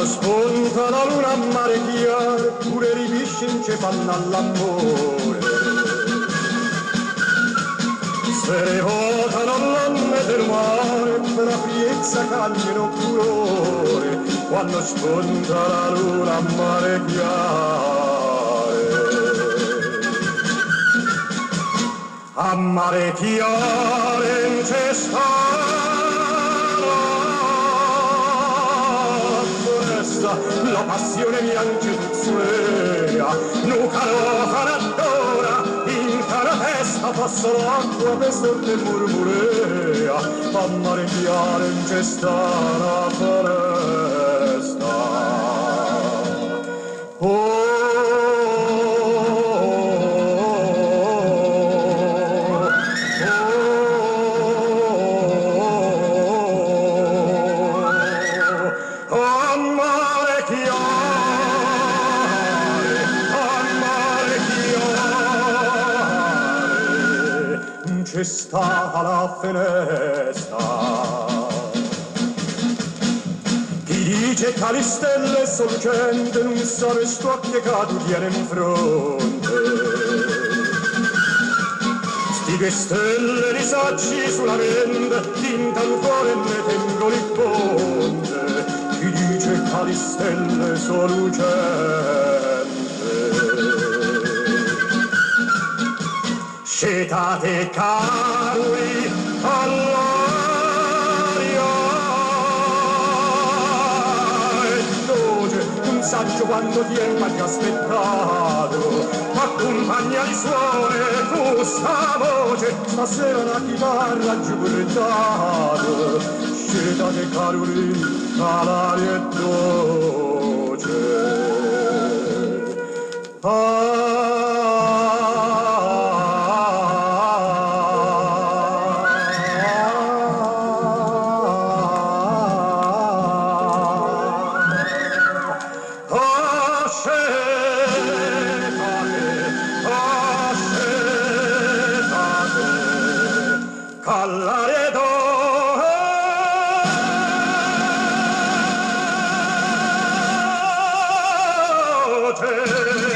spunta la luna a mare chiaro, pure i pesci ci fanno all'amore. Se ne votano l'onde del mare, per la piezza cagliano furore, quando spunta la luna a mare chiaro. A mare chiaro in cesta la passione bianca puzzurea, nuca rosa n'addora, in cara testa passa l'acqua per sotto il murmurea, a mare chiaro in cesta la foresta. C'è sta la finestra. Chi dice che le stelle sorgente non sa sto appiegato tiene in fronte. Sti che stelle li sacci sulla mente, tinta il cuore e ne tengo il ponte. Chi dice che le stelle sono lucente. Scetate carui all'aria e doce un saggio quando tempo hai aspettato, accompagna di suone questa voce, stasera la chitarra giù gridato. Scetate carui all'aria e doce. Te